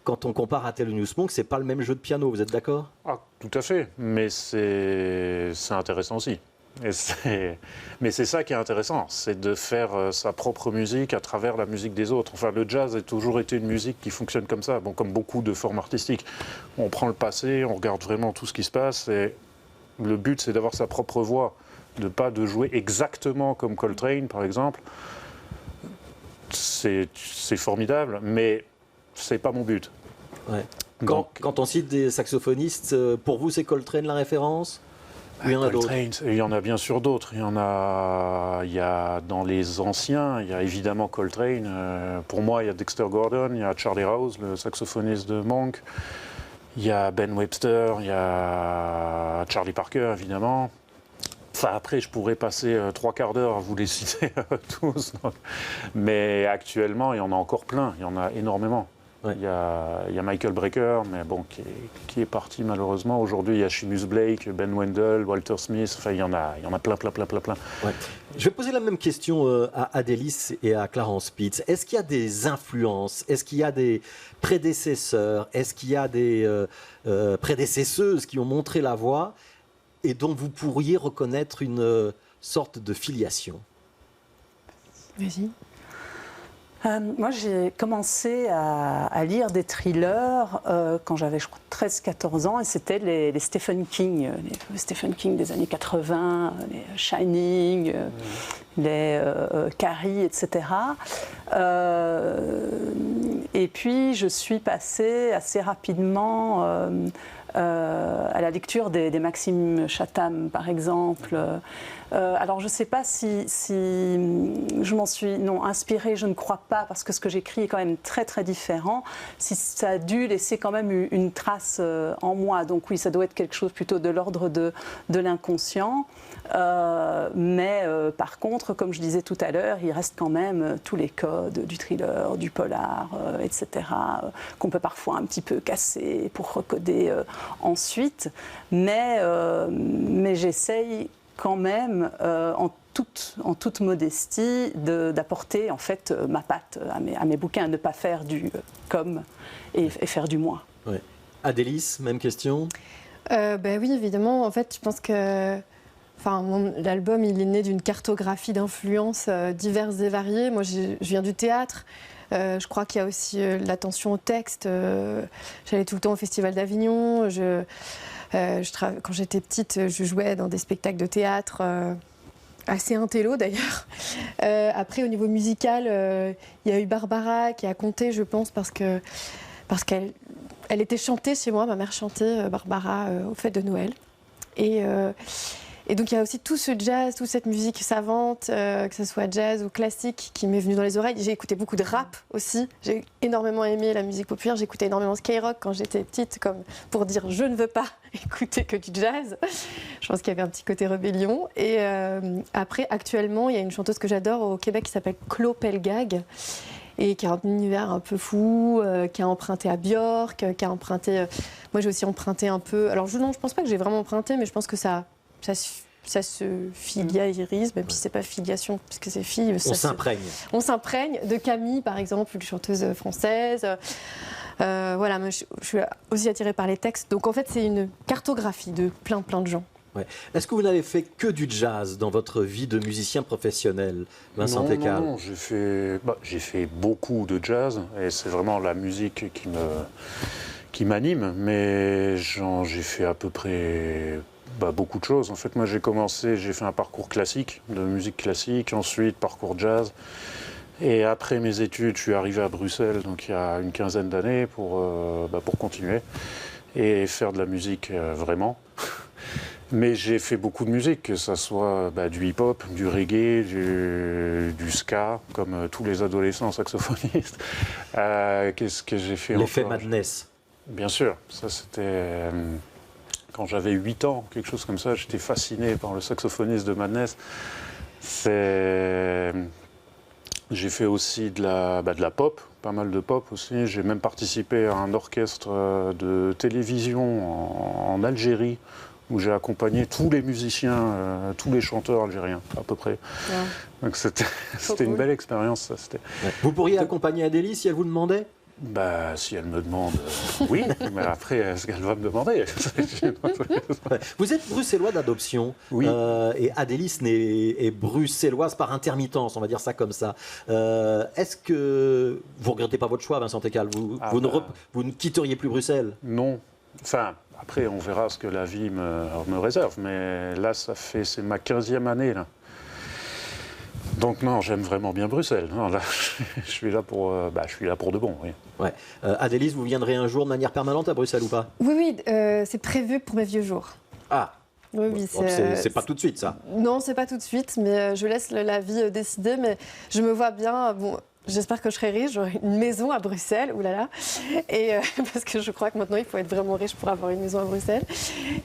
Quand on compare à Thelonious Monk, c'est pas le même jeu de piano, vous êtes d'accord? Tout à fait, mais c'est intéressant aussi. Mais c'est ça qui est intéressant, c'est de faire sa propre musique à travers la musique des autres. Enfin, le jazz a toujours été une musique qui fonctionne comme ça, comme beaucoup de formes artistiques. On prend le passé, on regarde vraiment tout ce qui se passe, et le but c'est d'avoir sa propre voix, de jouer exactement comme Coltrane par exemple. C'est formidable, mais c'est pas mon but. Ouais. Quand on cite des saxophonistes, pour vous c'est Coltrane la référence? Ou il y en a d'autres? Il y en a bien sûr d'autres. Il y a dans les anciens, il y a évidemment Coltrane. Pour moi, il y a Dexter Gordon, il y a Charlie Rouse, le saxophoniste de Monk. Il y a Ben Webster, il y a Charlie Parker, évidemment. Enfin, après, je pourrais passer 3 quarts d'heure à vous les citer tous. Mais actuellement, il y en a encore plein. Il y en a énormément. Ouais. Il y a Michael Brecker, mais bon, qui est parti malheureusement. Aujourd'hui, il y a Seamus Blake, Ben Wendell, Walter Smith. Enfin, il y en a plein. Ouais. Je vais poser la même question à Adélis et à Clarence Pitts. Est-ce qu'il y a des influences? Est-ce qu'il y a des prédécesseurs? Est-ce qu'il y a des prédécesseuses qui ont montré la voie et dont vous pourriez reconnaître une sorte de filiation? Vas-y. Moi, j'ai commencé à lire des thrillers quand j'avais, je crois, 13-14 ans, et c'était les Stephen King, les Stephen King des années 80, les Shining, les Carrie, etc. Et puis, je suis passée assez rapidement à la lecture des Maxime Chatham, par exemple. Alors, je ne sais pas si je m'en suis inspirée, je ne crois pas, parce que ce que j'écris est quand même très, très différent. Si ça a dû laisser quand même une trace en moi. Donc oui, ça doit être quelque chose plutôt de l'ordre de l'inconscient. Mais par contre, comme je disais tout à l'heure, il reste quand même tous les codes du thriller, du polar, etc., qu'on peut parfois un petit peu casser pour recoder ensuite. Mais j'essaye quand même, en toute modestie, d'apporter en fait ma patte à mes bouquins, ne pas faire du comme et faire du moi. Ouais. Adélis, même question? Oui, évidemment. En fait, je pense que L'album, il est né d'une cartographie d'influences diverses et variées. Moi, je viens du théâtre. Je crois qu'il y a aussi l'attention au texte. J'allais tout le temps au Festival d'Avignon. Quand j'étais petite, je jouais dans des spectacles de théâtre, assez intello d'ailleurs. Après, au niveau musical, il y a eu Barbara qui a compté, je pense, parce qu'elle était chantée chez moi. Ma mère chantait Barbara aux fêtes de Noël. Et donc il y a aussi tout ce jazz, toute cette musique savante, que ce soit jazz ou classique, qui m'est venue dans les oreilles. J'ai écouté beaucoup de rap aussi. J'ai énormément aimé la musique populaire. J'écoutais énormément Skyrock quand j'étais petite, comme pour dire je ne veux pas écouter que du jazz. Je pense qu'il y avait un petit côté rébellion. Et après, actuellement, il y a une chanteuse que j'adore au Québec qui s'appelle Claude Pelgag, et qui a un univers un peu fou, qui a emprunté à Björk, qui a emprunté... moi, j'ai aussi emprunté un peu... Alors, je pense pas que j'ai vraiment emprunté, mais je pense que ça se filialise, même si c'est pas filiation, puisque c'est fille. On s'imprègne de Camille, par exemple, une chanteuse française. Voilà, moi, je suis aussi attirée par les textes. Donc, en fait, c'est une cartographie de plein de gens. Ouais. Est-ce que vous n'avez fait que du jazz dans votre vie de musicien professionnel, Vincent Técal? Non, j'ai fait beaucoup de jazz, et c'est vraiment la musique qui m'anime, mais j'ai fait à peu près beaucoup de choses. En fait, moi, j'ai fait un parcours classique, de musique classique, ensuite parcours jazz. Et après mes études, je suis arrivé à Bruxelles, donc il y a une quinzaine d'années, pour continuer et faire de la musique vraiment. Mais j'ai fait beaucoup de musique, que ce soit du hip-hop, du reggae, du ska, comme tous les adolescents saxophonistes. Qu'est-ce que j'ai fait L'effet encore? Madness. Bien sûr, ça c'était... Quand j'avais 8 ans, quelque chose comme ça, j'étais fasciné par le saxophoniste de Madness. J'ai fait aussi de la pop, pas mal de pop aussi. J'ai même participé à un orchestre de télévision en Algérie, où j'ai accompagné tous les musiciens, tous les chanteurs algériens, à peu près. Ouais. Donc c'était une belle expérience, ça. Ouais. Vous pourriez accompagner Adélie si elle vous demandait? Si elle me demande, oui, mais après, est-ce qu'elle va me demander? Vous êtes bruxellois d'adoption, oui. Et Adélie est bruxelloise par intermittence, on va dire ça comme ça. Est-ce que vous ne regrettez pas votre choix, Vincent Técal? Vous ne quitteriez plus Bruxelles? Non. Enfin, après, on verra ce que la vie me réserve, mais là, c'est ma 15e année, là. Donc non, j'aime vraiment bien Bruxelles. Non, là, je suis là pour de bon. Oui. Ouais. Adélie, vous viendrez un jour de manière permanente à Bruxelles ou pas? Oui, c'est prévu pour mes vieux jours. Ah. Oui, c'est pas tout de suite, ça? Non, c'est pas tout de suite, mais je laisse la vie décider. Mais je me vois bien... J'espère que je serai riche, j'aurai une maison à Bruxelles, oulala, parce que je crois que maintenant il faut être vraiment riche pour avoir une maison à Bruxelles.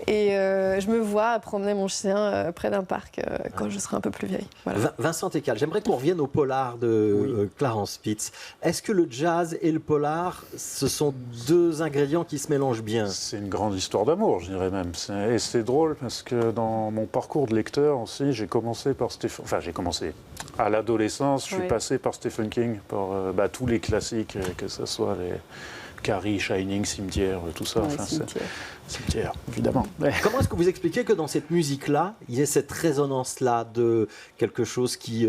Et je me vois promener mon chien près d'un parc quand je serai un peu plus vieille. Voilà. Vincent Técal, j'aimerais qu'on revienne au polar de Clarence Spitz. Est-ce que le jazz et le polar, ce sont deux ingrédients qui se mélangent bien? C'est une grande histoire d'amour, je dirais même. Et c'est drôle parce que dans mon parcours de lecteur aussi, j'ai commencé par à l'adolescence, je suis passé par Stephen King, par tous les classiques, que ce soit les Carrie, Shining, Cimetière, tout ça. Cimetière, évidemment. Comment est-ce que vous expliquez que dans cette musique-là, il y ait cette résonance-là de quelque chose qui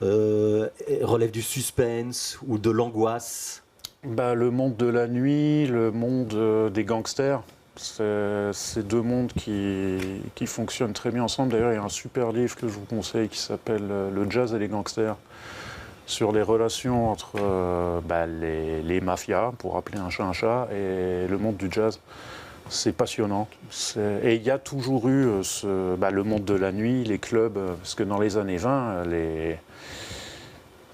relève du suspense ou de l'angoisse? Le monde de la nuit, le monde des gangsters. C'est deux mondes qui fonctionnent très bien ensemble. D'ailleurs, il y a un super livre que je vous conseille qui s'appelle « Le jazz et les gangsters », sur les relations entre les mafias, pour appeler un chat, et le monde du jazz. C'est passionnant. Et il y a toujours eu le monde de la nuit, les clubs, parce que dans les années 20,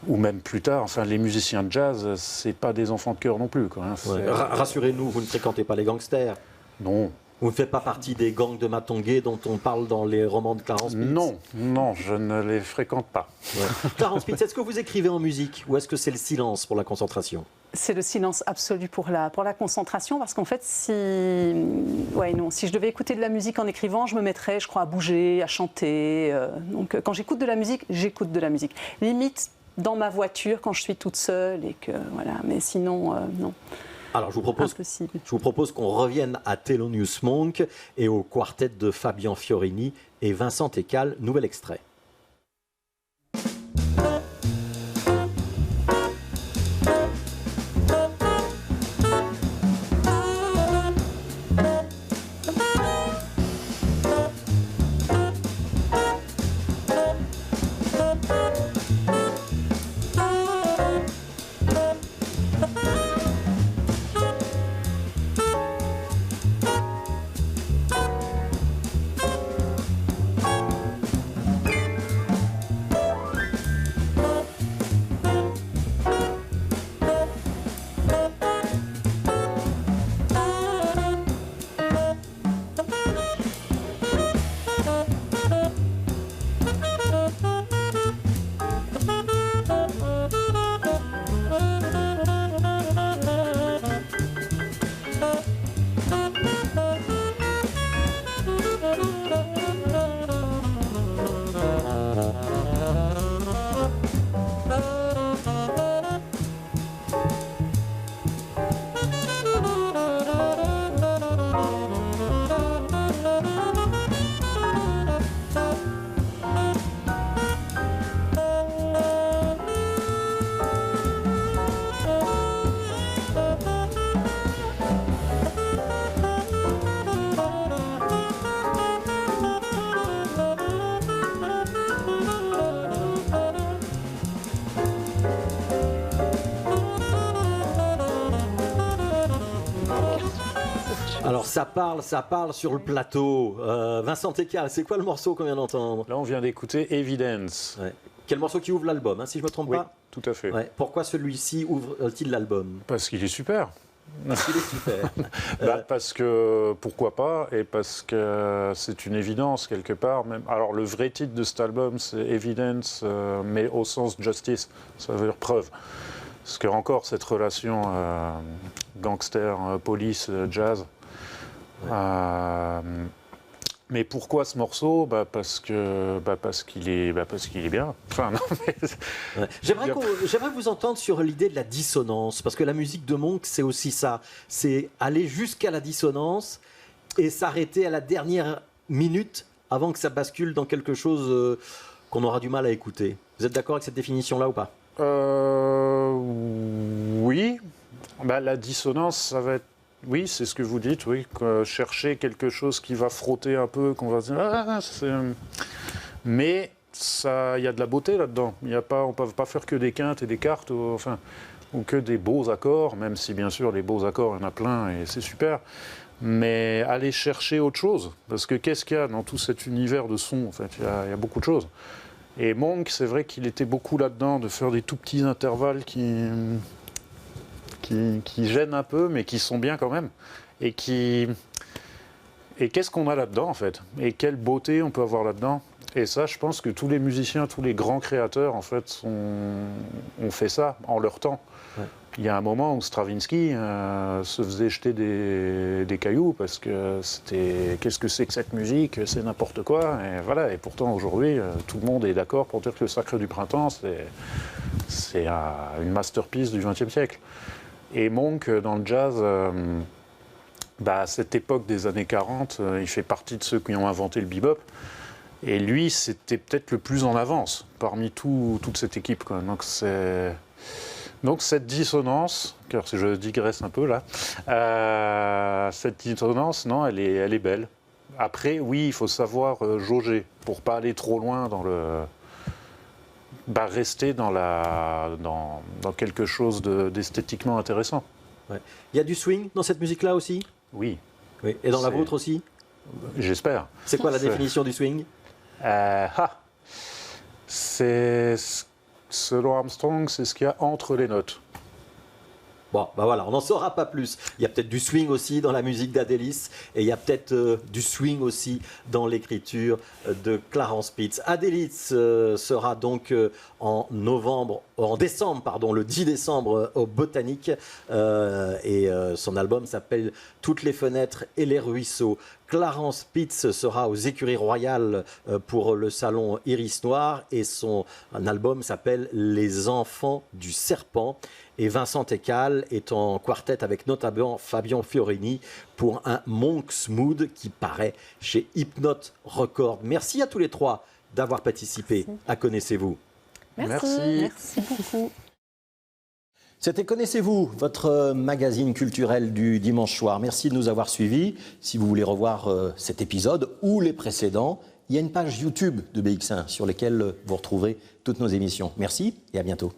ou même plus tard, les musiciens de jazz, c'est pas des enfants de cœur non plus, quoi, hein. Rassurez-nous, vous ne fréquentez pas les gangsters? Non. Vous ne faites pas partie des gangs de Matongué dont on parle dans les romans de Clarence Spitz? Non, je ne les fréquente pas. Ouais. Clarence Spitz, est-ce que vous écrivez en musique ou est-ce que c'est le silence pour la concentration? C'est le silence absolu pour la concentration, parce qu'en fait, si je devais écouter de la musique en écrivant, je me mettrais, je crois, à bouger, à chanter. Donc quand j'écoute de la musique, j'écoute de la musique. Limite dans ma voiture quand je suis toute seule, et que voilà, mais sinon, non. Alors, je impossible. vous propose qu'on revienne à Thelonious Monk et au quartet de Fabian Fiorini et Vincent Ekal. Nouvel extrait. Alors ça parle sur le plateau. Vincent Ekal, c'est quoi le morceau qu'on vient d'entendre? Là, on vient d'écouter Evidence. Ouais. Quel morceau qui ouvre l'album, hein, si je ne me trompe Oui, pas? tout à fait. Ouais. Pourquoi celui-ci ouvre-t-il l'album? Parce qu'il est super. Parce qu'il est super. Parce que, pourquoi pas, et parce que c'est une évidence quelque part. Même. Alors le vrai titre de cet album, c'est Evidence, mais au sens justice, ça veut dire preuve. Parce que encore cette relation gangster, police, jazz. Ouais. Mais pourquoi ce morceau? Parce qu'il est bien. Enfin, non, mais... Ouais. J'aimerais vous entendre sur l'idée de la dissonance, parce que la musique de Monk, c'est aussi ça. C'est aller jusqu'à la dissonance et s'arrêter à la dernière minute avant que ça bascule dans quelque chose qu'on aura du mal à écouter. Vous êtes d'accord avec cette définition-là ou pas? Oui. La dissonance, ça va être... Oui, c'est ce que vous dites, oui. Chercher quelque chose qui va frotter un peu, qu'on va se dire... Mais il y a de la beauté là-dedans. On ne peut pas faire que des quintes et des quartes, ou que des beaux accords, même si bien sûr les beaux accords, il y en a plein et c'est super. Mais aller chercher autre chose. Parce que qu'est-ce qu'il y a dans tout cet univers de son, en fait? Il y a beaucoup de choses. Et Monk, c'est vrai qu'il était beaucoup là-dedans, de faire des tout petits intervalles qui gênent un peu, mais qui sont bien quand même. Et qu'est-ce qu'on a là-dedans, en fait? Et quelle beauté on peut avoir là-dedans? Et ça, je pense que tous les musiciens, tous les grands créateurs, en fait, ont fait ça en leur temps. Ouais. Il y a un moment où Stravinsky se faisait jeter des cailloux parce que c'était qu'est-ce que c'est que cette musique, c'est n'importe quoi. Et voilà. Et pourtant aujourd'hui, tout le monde est d'accord pour dire que le Sacre du Printemps, c'est une masterpiece du XXe siècle. Et Monk, dans le jazz, à cette époque des années 40, il fait partie de ceux qui ont inventé le bebop. Et lui, c'était peut-être le plus en avance parmi toute cette équipe, quoi. Donc cette dissonance, car je digresse un peu là, cette dissonance, non, elle est belle. Après, oui, il faut savoir jauger pour pas aller trop loin dans le... rester dans quelque chose d'esthétiquement intéressant. Ouais. Il y a du swing dans cette musique-là aussi? Oui. Oui. Et dans la vôtre aussi? J'espère. C'est quoi la définition du swing? C'est... Selon Armstrong, c'est ce qu'il y a entre les notes. Bon, voilà, on n'en saura pas plus. Il y a peut-être du swing aussi dans la musique d'Adélis et il y a peut-être du swing aussi dans l'écriture de Clarence Pitts. Adélis sera donc en novembre en décembre, pardon, le 10 décembre au Botanique. Son album s'appelle Toutes les fenêtres et les ruisseaux. Clarence Pitts sera aux Écuries Royales pour le salon Iris Noir et son album s'appelle Les Enfants du Serpent. Et Vincent Écal est en quartet avec notamment Fabien Fiorini pour un Monk's Mood qui paraît chez Hypnote Records. Merci à tous les trois d'avoir participé à Connaissez-vous. Merci beaucoup. C'était Connaissez-vous, votre magazine culturel du dimanche soir. Merci de nous avoir suivis. Si vous voulez revoir cet épisode ou les précédents, il y a une page YouTube de BX1 sur laquelle vous retrouverez toutes nos émissions. Merci et à bientôt.